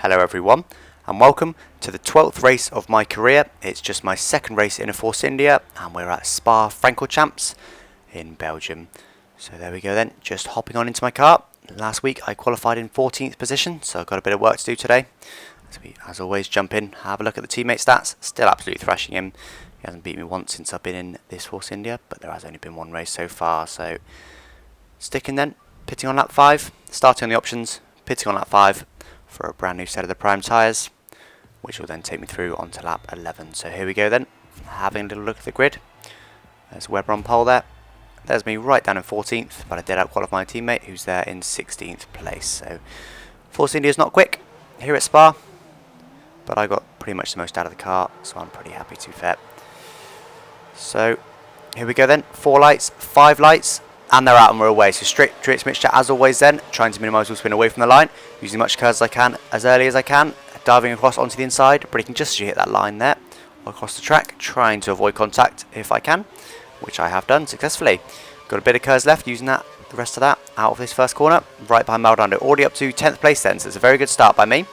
Hello everyone and welcome to the 12th race of my career. It's just my second race in a Force India and we're at Spa Francorchamps in Belgium. So there we go then, just hopping on into my car. Last week I qualified in 14th position, so I've got a bit of work to do today. So we, as always, jump in, have a look at the teammate stats. Still absolutely thrashing him. He hasn't beat me once since I've been in this Force India, but there has only been one race so far. So sticking then, pitting on lap 5, starting on the options, pitting on lap 5 for a brand new set of the prime tyres, which will then take me through onto lap 11. So here we go then, having a little look at the grid. There's Webber on pole there. There's me right down in 14th, but I did out-qualify my teammate who's there in 16th place. So Force India's not quick here at Spa, but I got pretty much the most out of the car, so I'm pretty happy to be fair. So here we go then, 4 lights, 5 lights, and they're out and we're away. So straight mixture as always then, trying to minimise wheel spin away from the line, using as much curves as I can, as early as I can, diving across onto the inside, braking just as you hit that line there, across the track, trying to avoid contact if I can, which I have done successfully. Got a bit of curves left, using that, the rest of that, out of this first corner, right behind Maldonado, already up to 10th place then, so it's a very good start by me.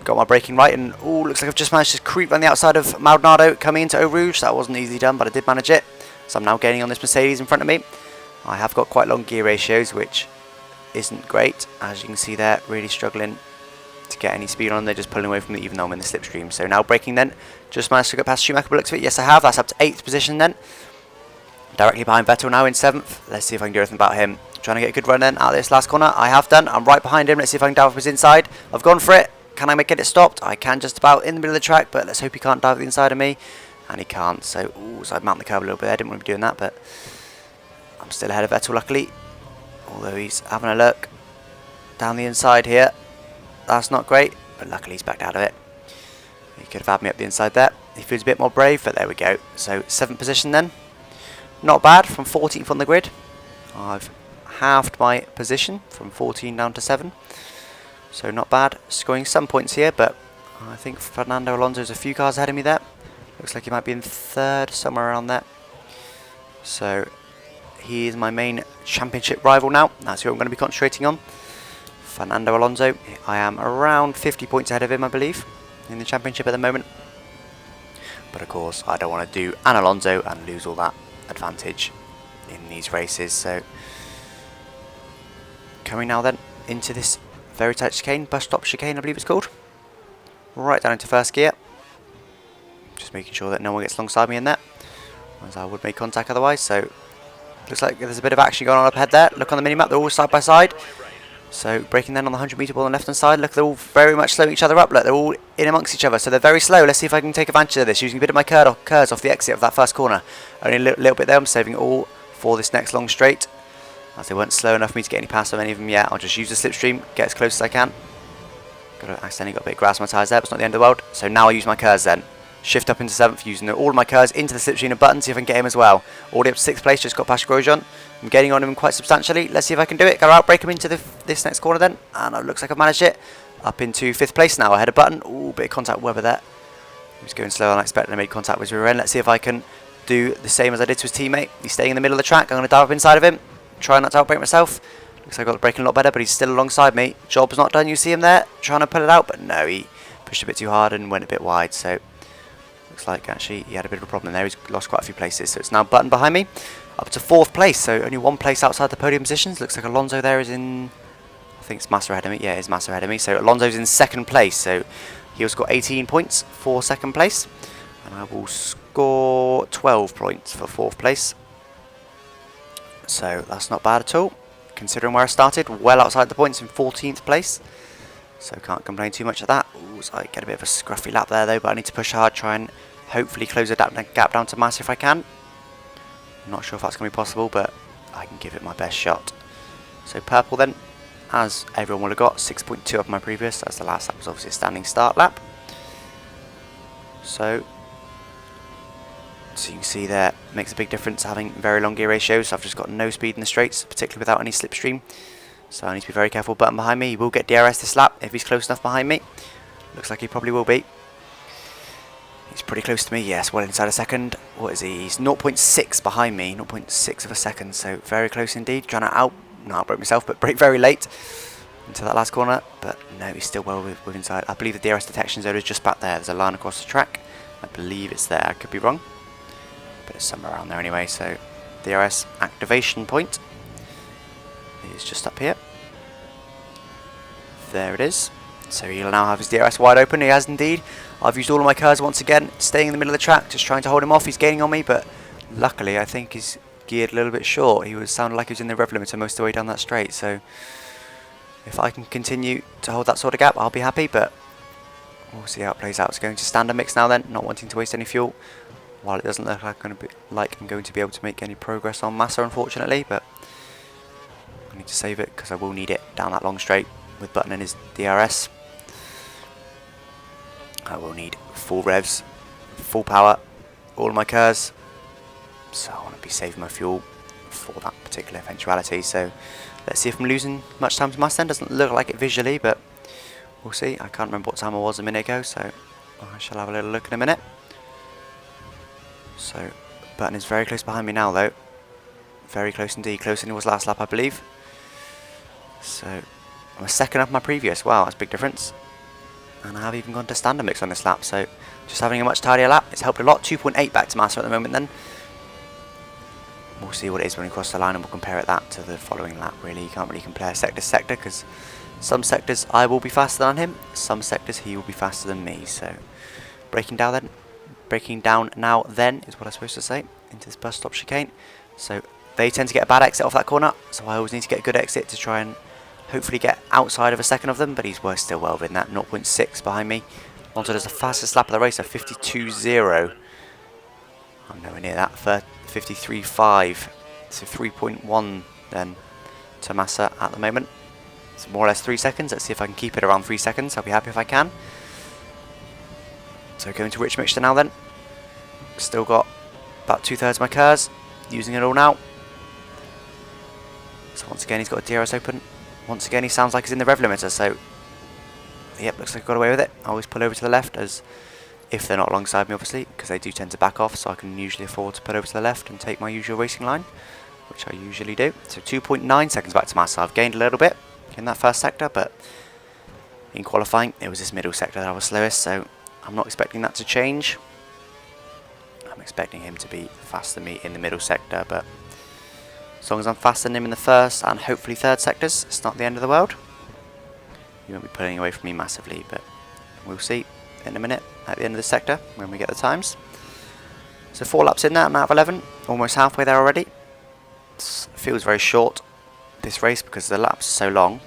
Got my braking right, and oh, looks like I've just managed to creep on the outside of Maldonado coming into Eau Rouge. That wasn't easily done, but I did manage it. So I'm now gaining on this Mercedes in front of me. I have got quite long gear ratios, which isn't great. As you can see there, really struggling to get any speed on them. They're just pulling away from me, even though I'm in the slipstream. So now braking then, just managed to get past Schumacher by the looks of it. Yes, I have. That's up to 8th position then. Directly behind Vettel now in 7th. Let's see if I can do anything about him. Trying to get a good run then out of this last corner. I have done. I'm right behind him. Let's see if I can dive up his inside. I've gone for it. Can I get it stopped? I can just about in the middle of the track, but let's hope he can't dive the inside of me. And he can't, so I'd mount the curb a little bit there. I didn't want to be doing that, but I'm still ahead of Vettel luckily. Although he's having a look down the inside here. That's not great, but luckily he's backed out of it. He could have had me up the inside there. He feels a bit more brave, but there we go. So 7th position then. Not bad, from 14th on the grid. I've halved my position from 14 down to 7. So not bad, scoring some points here, but I think Fernando Alonso's a few cars ahead of me there. Looks like he might be in 3rd, somewhere around there. So he is my main championship rival now. That's who I'm going to be concentrating on. Fernando Alonso. I am around 50 points ahead of him, I believe, in the championship at the moment. But of course, I don't want to do an Alonso and lose all that advantage in these races. So coming now then into this very tight chicane, bus stop chicane I believe it's called. Right down into first gear. Just making sure that no one gets alongside me in there, as I would make contact otherwise. So looks like there's a bit of action going on up ahead there. Look on the minimap, they're all side by side. So braking then on the 100 metre ball on the left hand side. Look, they're all very much slowing each other up. Look, they're all in amongst each other, so they're very slow. Let's see if I can take advantage of this, using a bit of my curves off the exit of that first corner. Only a little bit there. I'm saving it all for this next long straight, as they weren't slow enough for me to get any past on any of them yet. I'll just use the slipstream, get as close as I can. Accidentally got a bit of grass on my tyres there, but it's not the end of the world. So now I use my curves then. Shift up into 7th, using all of my curves into the slipstream and button, see if I can get him as well. Already up to 6th place, just got past Grosjean. I'm getting on him quite substantially. Let's see if I can do it. Go out, break him into this next corner then. And it looks like I've managed it. Up into 5th place now, ahead of button. Ooh, bit of contact with Webber there. He was going slower than I expected. I made contact with his rear end. Let's see if I can do the same as I did to his teammate. He's staying in the middle of the track. I'm going to dive up inside of him. Try not to outbrake myself. Looks like I got the braking a lot better, but he's still alongside me. Job's not done. You see him there, trying to pull it out, but no, he pushed a bit too hard and went a bit wide. So looks like actually he had a bit of a problem there. He's lost quite a few places. So it's now button behind me, up to 4th place. So only 1 place outside the podium positions. Looks like Alonso there is in, I think it's Massa ahead of me. Yeah, it's Massa ahead of me. So Alonso's in 2nd place. So he also got 18 points for 2nd place, and I will score 12 points for 4th place. So that's not bad at all, considering where I started, well outside the points in 14th place. So can't complain too much of that. Ooh, so I get a bit of a scruffy lap there though, but I need to push hard, try and hopefully close the gap down to Massa if I can. I'm not sure if that's going to be possible, but I can give it my best shot. So purple then, as everyone would have got, 6.2 off my previous, as the last lap was obviously a standing start lap. So you can see there, makes a big difference having very long gear ratios. So I've just got no speed in the straights, particularly without any slipstream. So I need to be very careful. Button behind me, he will get DRS this lap if he's close enough behind me. Looks like he probably will be. He's pretty close to me, yes, well inside a second. What is he? He's 0.6 behind me, 0.6 of a second, so very close indeed. Trying to outbrake myself, but brake very late. into that last corner, but no, he's still well with inside. I believe the DRS detection zone is just back there. There's a line across the track. I believe it's there. I could be wrong, but it's somewhere around there anyway. So DRS activation point is just up here. There it is. So he'll now have his DRS wide open. He has indeed. I've used all of my curves once again, staying in the middle of the track, just trying to hold him off. He's gaining on me, but luckily I think he's geared a little bit short. He sounded like he was in the rev limiter most of the way down that straight. So if I can continue to hold that sort of gap, I'll be happy, but we'll see how it plays out. It's going to standard mix now then, not wanting to waste any fuel. While it doesn't look like I'm going to be able to make any progress on Massa, unfortunately, but I need to save it because I will need it down that long straight with Button and his DRS. I will need full revs, full power, all of my curves, so I want to be saving my fuel for that particular eventuality. So let's see if I'm losing much time to Massa. Doesn't look like it visually, but we'll see. I can't remember what time I was a minute ago, so I shall have a little look in a minute. So Button is very close behind me now though, very close indeed, closer than he was last lap I believe. So I'm a second up my previous. Wow, that's a big difference. And I have even gone to standard mix on this lap, so just having a much tidier lap, it's helped a lot. 2.8 back to Massa at the moment then. We'll see what it is when we cross the line and we'll compare that to the following lap. Really, you can't really compare sector to sector because some sectors I will be faster than him, some sectors he will be faster than me. So breaking down now then is what I'm supposed to say, into this bus stop chicane. So they tend to get a bad exit off that corner, so I always need to get a good exit to try and hopefully get outside of a second of them, but he's still well within that. 0.6 behind me. Alonso does the fastest lap of the race, a 52.0. I'm nowhere near that, 53.5. So 3.1 then to Massa at the moment. It's more or less 3 seconds. Let's see if I can keep it around 3 seconds. I'll be happy if I can. So going to rich mixture now then. Still got about 2/3 of my curves. Using it all now. So once again he's got a DRS open. Once again he sounds like he's in the rev limiter, so yep, looks like I got away with it. I always pull over to the left, as if they're not alongside me obviously, because they do tend to back off, so I can usually afford to pull over to the left and take my usual racing line, which I usually do. So 2.9 seconds back to Massa. I've gained a little bit in that first sector, but in qualifying it was this middle sector that I was slowest, so I'm not expecting that to change. I'm expecting him to be faster than me in the middle sector, but as long as I'm faster than him in the first and hopefully third sectors, it's not the end of the world. He won't be pulling away from me massively, but we'll see in a minute at the end of the sector when we get the times. So 4 laps in there, I'm out of 11, almost halfway there already. It feels very short, this race, because the laps are so long,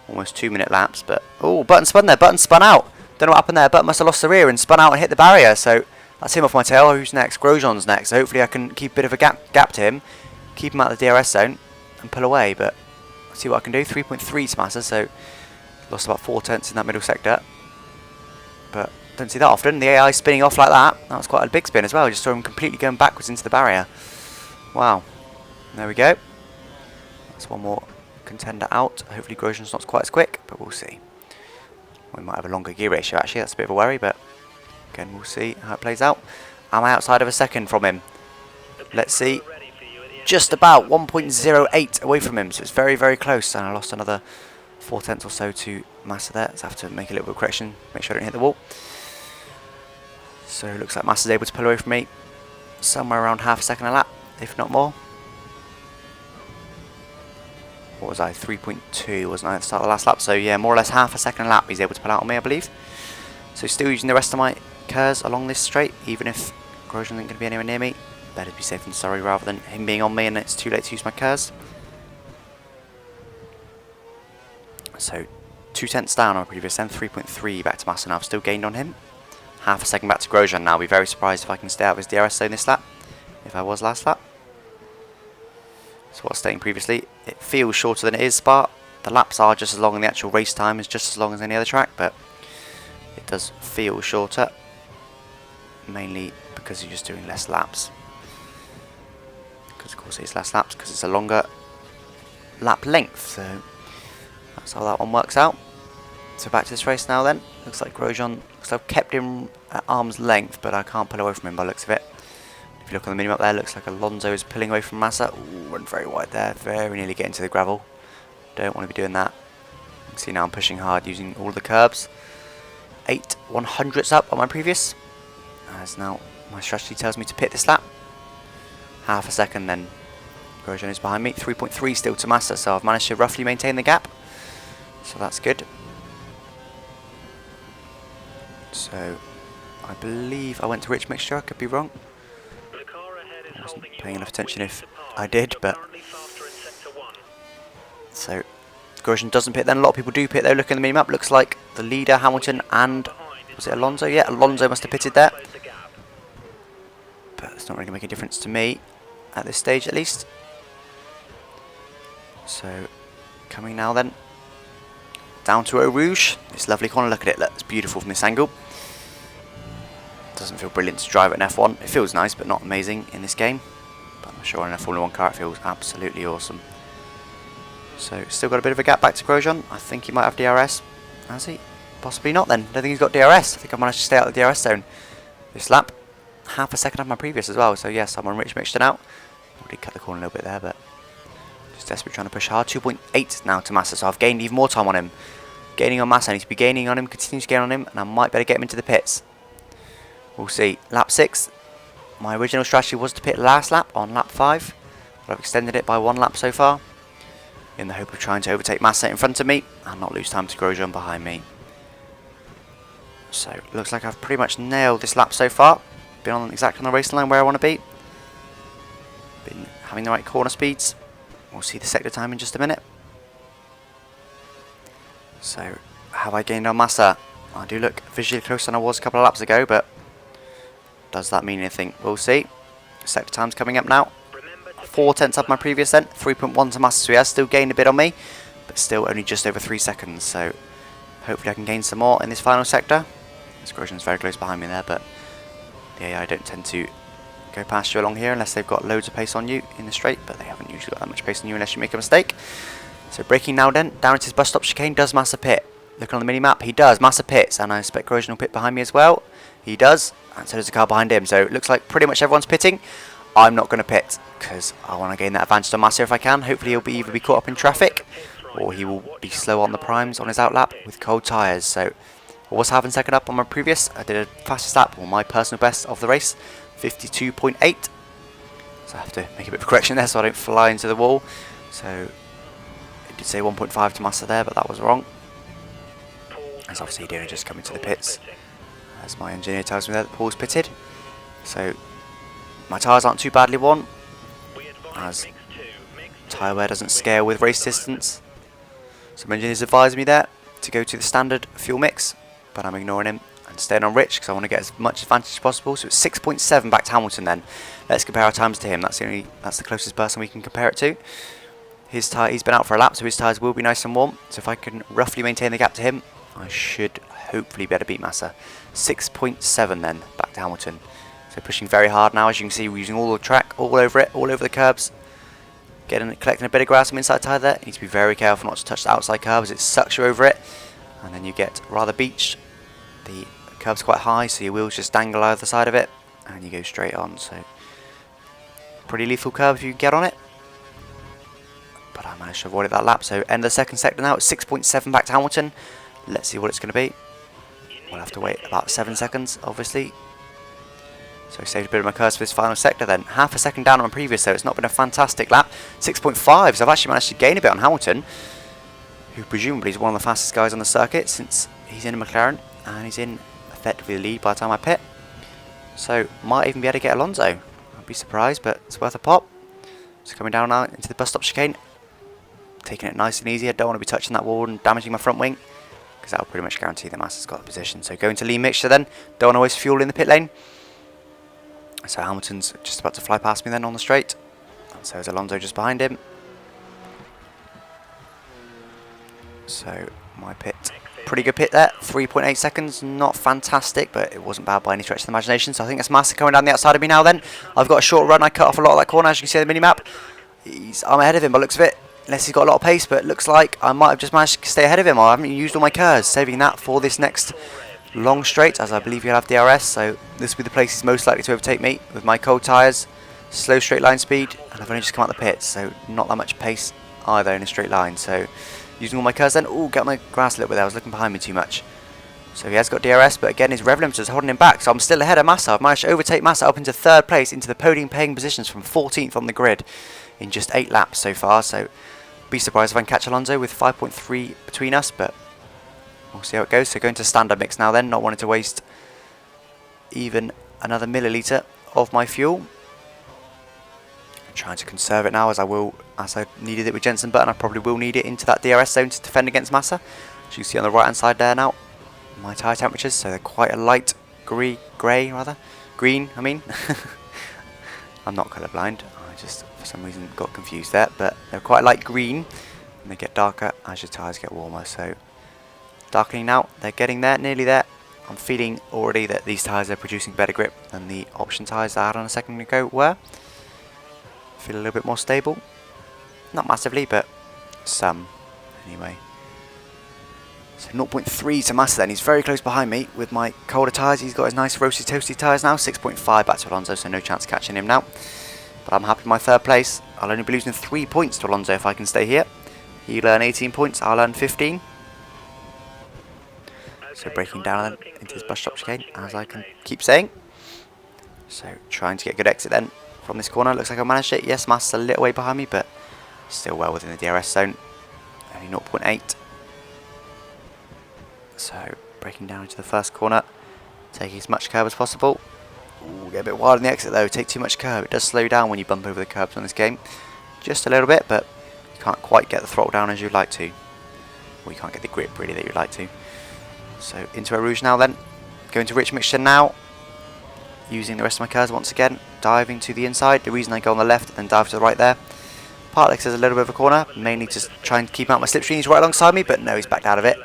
almost 2-minute laps, but oh, Button spun there, Button spun out. Don't know what happened there, Button must have lost the rear and spun out and hit the barrier, so that's him off my tail. Who's next? Grosjean's next, so hopefully I can keep a bit of a gap to him, keep him out of the DRS zone and pull away, but I'll see what I can do. 3.3 to Massa, so lost about 4/10 in that middle sector, but don't see that often. The AI spinning off like that, that was quite a big spin as well. Just saw him completely going backwards into the barrier. Wow, there we go. That's one more contender out. Hopefully Grosjean's not quite as quick, but we'll see. We might have a longer gear ratio actually, that's a bit of a worry, but again we'll see how it plays out. Am I outside of a second from him? Let's see. Just about 1.08 away from him, so it's very, very close, and I lost another 4/10 or so to Massa there, so I have to make a little bit of correction, make sure I don't hit the wall. So it looks like Massa's able to pull away from me somewhere around half a second a lap, if not more. What was I, 3.2 wasn't I at the start of the last lap, so yeah, more or less half a second a lap he's able to pull out on me I believe. So still using the rest of my curves along this straight, even if Grosjean isn't going to be anywhere near me. Better be safe than sorry rather than him being on me and it's too late to use my curves. So 2/10 down on my previous then, 3.3 back to Massa, and I've still gained on him. Half a second back to Grosjean now. I'll be very surprised if I can stay out of his DRS zone this lap, if I was last lap. So what I was saying previously, it feels shorter than it is Spa. The laps are just as long and the actual race time is just as long as any other track, but it does feel shorter, mainly because you're just doing less laps. Because of course it's less laps because it's a longer lap length, so that's how that one works out. So back to this race now then. Looks like Grosjean, looks like I've kept him at arm's length, but I can't pull away from him by the looks of it. If you look on the minimap there, looks like Alonso is pulling away from Massa. Ooh, went very wide there, very nearly getting to the gravel. Don't want to be doing that. can see now I'm pushing hard using all the curbs. 8 100ths up on my previous, as now my strategy tells me to pit this lap. Half a second then Grosjean is behind me. 3.3 still to Massa, so I've managed to roughly maintain the gap, so that's good. So I believe I went to rich mixture, I could be wrong. I wasn't paying enough attention if I did, but so Grosjean doesn't pit then. A lot of people do pit though. Look at the mini-map, looks like the leader, Hamilton, and was it Alonso? Yeah, Alonso must have pitted there. But it's not really going to make a difference to me at this stage at least. So coming now then down to Eau Rouge. This lovely corner, look at it, look, it's beautiful from this angle. Doesn't feel brilliant to drive at an F1. It feels nice but not amazing in this game. But I'm sure on a Formula 1 car it feels absolutely awesome. So still got a bit of a gap back to Grosjean. I think he might have DRS. Has he? Possibly not then. I don't think he's got DRS. I think I managed to stay out of the DRS zone this lap. Half a second off my previous as well. So yes, I'm on rich mixture now. Already cut the corner a little bit there, but just desperately trying to push hard. 2.8 now to Massa, so I've gained even more time on him. Gaining on Massa, I need to be gaining on him, continue to gain on him, and I might better get him into the pits. We'll see. Lap 6. My original strategy was to pit last lap on lap 5, but I've extended it by 1 lap so far, in the hope of trying to overtake Massa in front of me and not lose time to Grosjean behind me. So looks like I've pretty much nailed this lap so far. Been on exactly on the racing line where I want to be. Been having the right corner speeds. We'll see the sector time in just a minute. So have I gained on Massa? I do look visually closer than I was a couple of laps ago, but does that mean anything? We'll see. Sector time's coming up now. 4/10 of my previous then. 3.1 to Massa, so he has still gained a bit on me, but still only just over 3 seconds. So hopefully I can gain some more in this final sector. This Grosjean's very close behind me there, but the AI don't tend to go past you along here unless they've got loads of pace on you in the straight, but they haven't usually got that much pace on you unless you make a mistake. So braking now then, down at his bus stop chicane. Does Massa pit? Looking on the mini-map, he does. Massa pits, and I expect Grosjean will pit behind me as well. He does, and so does the car behind him. So it looks like pretty much everyone's pitting. I'm not going to pit, because I want to gain that advantage on Massa if I can. Hopefully he'll either be caught up in traffic, or he will be slow on the primes on his outlap with cold tyres. So I was having second up on my previous. I did a fastest lap, or my personal best of the race, 52.8. So I have to make a bit of a correction there so I don't fly into the wall. So it did say 1.5 to Massa there, but that was wrong. As obviously he only just come into the pits, as my engineer tells me there that Paul's pitted. So my tyres aren't too badly worn, as tyre wear doesn't scale with race distance. So my engineer's advised me there to go to the standard fuel mix, but I'm ignoring him and staying on rich because I want to get as much advantage as possible. So it's 6.7 back to Hamilton then. Let's compare our times to him. That's the closest person we can compare it to. He's been out for a lap, so his tyres will be nice and warm. So if I can roughly maintain the gap to him, I should hopefully be able to beat Massa. 6.7 then back to Hamilton. So pushing very hard now, as you can see, we're using all the track, all over it, all over the curbs. Collecting a bit of grass on the inside tyre there. You need to be very careful not to touch the outside curb as it sucks you over it. And then you get rather beached. The curb's quite high, so your wheels just dangle either side of it. And you go straight on, so pretty lethal curb if you can get on it. But I managed to avoid it that lap, so end of the second sector now. It's 6.7 back to Hamilton. Let's see what it's going to be. We'll have to wait about 7 seconds, obviously. So I saved a bit of my curse for this final sector then. Half a second down on my previous, so it's not been a fantastic lap. 6.5, so I've actually managed to gain a bit on Hamilton, who presumably is one of the fastest guys on the circuit since he's in a McLaren, and he's in effectively the lead by the time I pit. So might even be able to get Alonso. I'd be surprised, but it's worth a pop. So coming down now into the bus stop chicane. Taking it nice and easy. I don't want to be touching that wall and damaging my front wing, because that will pretty much guarantee that Massa's got the position. So going to lean mixture then. Don't want to waste fuel in the pit lane. So Hamilton's just about to fly past me then on the straight. And so is Alonso just behind him. So my pit, pretty good pit there. 3.8 seconds, not fantastic, but it wasn't bad by any stretch of the imagination. So I think that's Massa coming down the outside of me now then. I've got a short run, I cut off a lot of that corner, as you can see on the mini-map. I'm ahead of him by the looks of it. Unless he's got a lot of pace, but it looks like I might have just managed to stay ahead of him. I haven't used all my curves, saving that for this next long straight, as I believe he'll have DRS. So this will be the place he's most likely to overtake me with my cold tyres, slow straight line speed, and I've only just come out the pits, so not that much pace either in a straight line. So using all my curves then. Ooh, get on the grass a little bit there. I was looking behind me too much. So he has got DRS, but again his rev limiter is holding him back. So I'm still ahead of Massa. I've managed to overtake Massa up into 3rd place, into the podium paying positions from 14th on the grid in just 8 laps so far. So be surprised if I can catch Alonso with 5.3 between us, but we'll see how it goes. So going to standard mix now then, not wanting to waste even another milliliter of my fuel. I'm trying to conserve it now, as I needed it with Jensen Button. I probably will need it into that DRS zone to defend against Massa. As you can see on the right hand side there now, my tyre temperatures, so they're quite a light green, I mean. I'm not colourblind, I just for some reason got confused there, but they're quite light green and they get darker as your tyres get warmer. So darkening now, they're getting there, nearly there. I'm feeling already that these tyres are producing better grip than the option tyres I had on a second ago were. Feel a little bit more stable, not massively, but some anyway. So 0.3 to Massa then, he's very close behind me with my colder tyres. He's got his nice roasty toasty tyres now, 6.5 back to Alonso, so no chance of catching him now. But I'm happy with my 3rd place. I'll only be losing 3 points to Alonso if I can stay here. He'll earn 18 points, I'll earn 15. So breaking down then into his bus stop chicane, as I can keep saying. So trying to get a good exit then from this corner. Looks like I managed it. Yes, Massa's a little way behind me, but still well within the DRS zone. Only 0.8. So breaking down into the first corner, taking as much curb as possible. Ooh, get a bit wild on the exit though, take too much curb. It does slow down when you bump over the curbs on this game. Just a little bit, but you can't quite get the throttle down as you'd like to. Or you can't get the grip really that you'd like to. So into a Rouge now then. Going to rich mixture now. Using the rest of my curves once again. Diving to the inside. The reason I go on the left and then dive to the right there. Partlex has a little bit of a corner. Mainly just trying to keep out my slipstream. He's right alongside me, but no, he's backed out of it.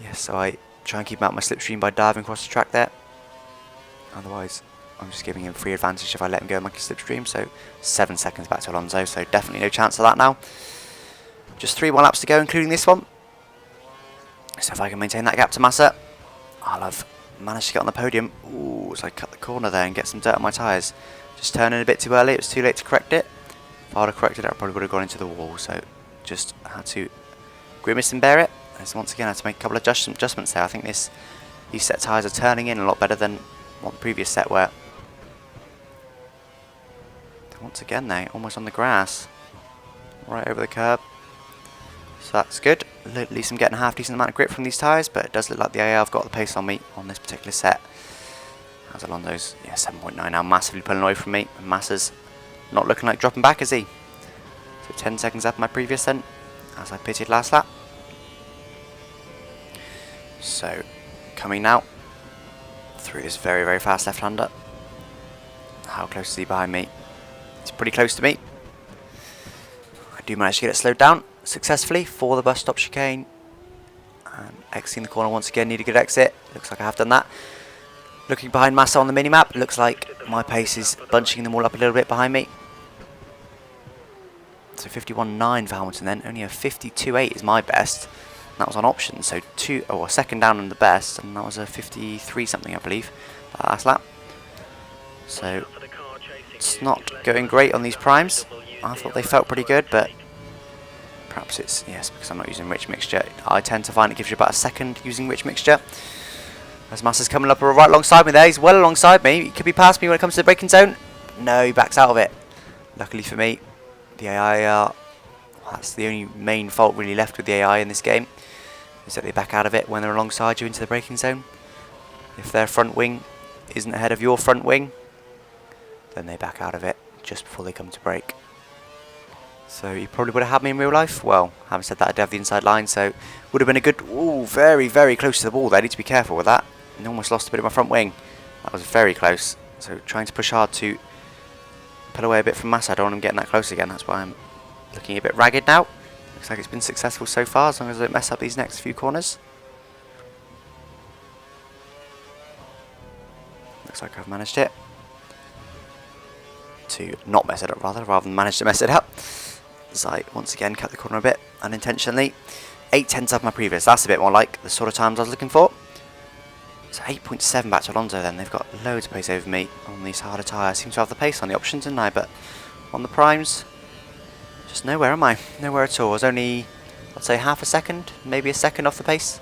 Yes, so I try and keep out my slipstream by diving across the track there. Otherwise, I'm just giving him free advantage if I let him go in my slipstream. So 7 seconds back to Alonso, so definitely no chance of that now. Just 3 more laps to go, including this one. So if I can maintain that gap to Massa, I'll have managed to get on the podium. Ooh, so I cut the corner there and get some dirt on my tyres. Just turning a bit too early, it was too late to correct it. If I would have corrected it, I probably would have gone into the wall. So just had to grimace and bear it. As once again, I had to make a couple of adjustments there. I think these set tyres are turning in a lot better than what the previous set were. Once again, they're almost on the grass, right over the curb. So that's good. At least I'm getting a half decent amount of grip from these tyres, but it does look like the AA have got the pace on me on this particular set. How's Alonso's? Yeah, 7.9 now, massively pulling away from me. And Massa's not looking like dropping back, is he? So 10 seconds up my previous then, as I pitted last lap. So, coming now through this very, very fast left-hander. How close is he behind me? He's pretty close to me. I do manage to get it slowed down successfully for the bus stop chicane. And exiting the corner once again, need a good exit. Looks like I have done that. Looking behind Massa on the mini-map, looks like my pace is bunching them all up a little bit behind me. So 51.9 for Hamilton then, only a 52.8 is my best. That was on options, so a second down on the best, and that was a 53 something I believe, last lap. So it's not going great on these primes. I thought they felt pretty good, but perhaps it's, yes, because I'm not using rich mixture. I tend to find it gives you about a second using rich mixture. As Massa's coming up right alongside me there, he's well alongside me. He could be past me when it comes to the braking zone. No, he backs out of it. Luckily for me, the AI that's the only main fault really left with the AI in this game, is that they back out of it when they're alongside you into the braking zone. If their front wing isn't ahead of your front wing, then they back out of it just before they come to brake. So you probably would have had me in real life. Well, having said that, I did have the inside line, so would have been a good, ooh, very, very close to the wall there. I need to be careful with that. And almost lost a bit of my front wing. That was very close. So trying to push hard to pull away a bit from Massa. I don't want him getting that close again. That's why I'm looking a bit ragged now. Looks like it's been successful so far, as long as I don't mess up these next few corners. Looks like I've managed it. To not mess it up, rather than manage to mess it up. As I once again cut the corner a bit unintentionally. 8/10 of my previous. That's a bit more like the sort of times I was looking for. So 8.7 back to Alonso then. They've got loads of pace over me on these harder tyres. Seem to have the pace on the options, didn't I? But on the primes, just nowhere am I. Nowhere at all. I was only I'd say half a second, maybe a second off the pace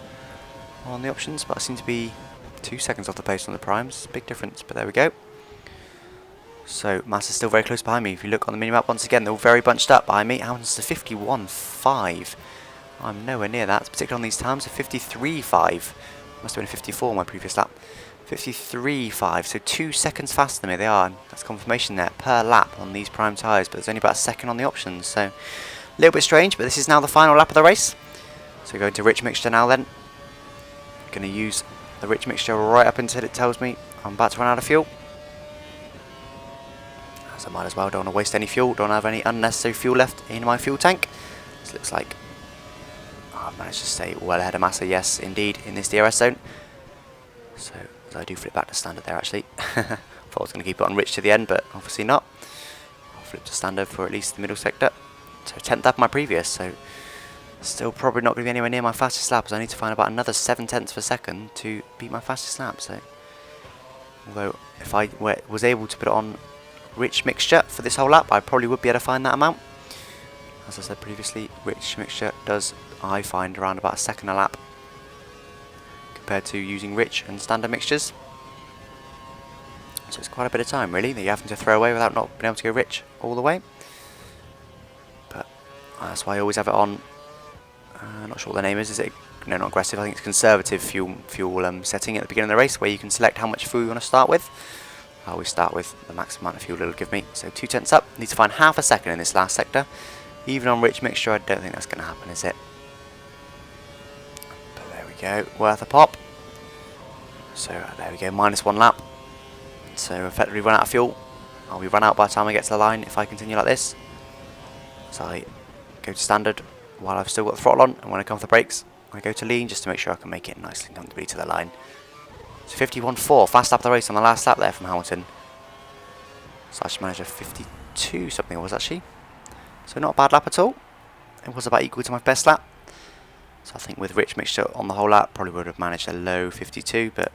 on the options, but I seem to be 2 seconds off the pace on the primes. Big difference, but there we go. So Massa's still very close behind me. If you look on the minimap once again, they're all very bunched up behind me. Hamilton's to 51.5. I'm nowhere near that, particularly on these times. A 53.5. Must have been a 54 on my previous lap. 53.5, so 2 seconds faster than me they are. That's confirmation there per lap on these prime tyres, but there's only about a second on the options, so a little bit strange. But this is now the final lap of the race, so going to rich mixture now. Then going to use the rich mixture right up until it tells me I'm about to run out of fuel, as I might as well. Don't want to waste any fuel, don't have any unnecessary fuel left in my fuel tank. This looks like I've managed to stay well ahead of Massa, yes indeed, in this DRS zone. So I do flip back to standard there actually. Thought I was going to keep it on rich to the end, but obviously not. I'll flip to standard for at least the middle sector. So 10th up my previous, so still probably not going to be anywhere near my fastest lap, as I need to find about another 7/10 of a second to beat my fastest lap. So although if I was able to put it on rich mixture for this whole lap, I probably would be able to find that amount. As I said previously, rich mixture does, I find, around about a second a lap compared to using rich and standard mixtures. So it's quite a bit of time really that you're having to throw away without not being able to go rich all the way. But that's why I always have it on, not sure what the name is it? No, not aggressive, I think it's conservative fuel setting at the beginning of the race, where you can select how much fuel you want to start with. I always start with the maximum amount of fuel it'll give me. So 2/10 up, need to find half a second in this last sector. Even on rich mixture, I don't think that's going to happen, is it? Go, worth a pop. So there we go, -1 lap. So effectively run out of fuel. I'll be run out by the time I get to the line if I continue like this. So I go to standard while I've still got the throttle on, and when I come off the brakes, I go to lean just to make sure I can make it nicely and comfortably to the line. So 51.4, fast lap of the race on the last lap there from Hamilton. So I just managed a 52 something it was actually. So not a bad lap at all. It was about equal to my best lap. So I think with rich mixture on the whole lap, probably would have managed a low 52, but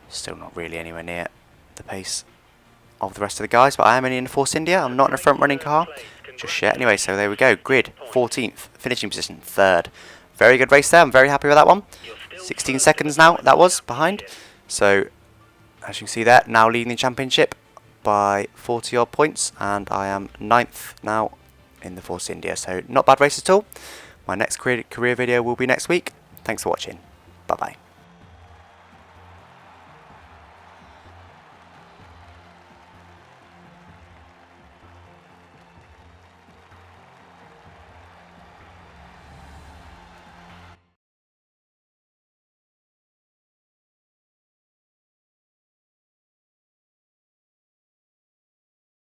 still not really anywhere near the pace of the rest of the guys. But I am in Force India, I'm not in a front running car just yet. Anyway, so there we go, grid 14th, finishing position 3rd. Very good race there, I'm very happy with that one. 16 seconds now, that was behind. So as you can see there, now leading the championship by 40 odd points, and I am 9th now in the Force India. So not bad race at all. My next career video will be next week. Thanks for watching. Bye bye.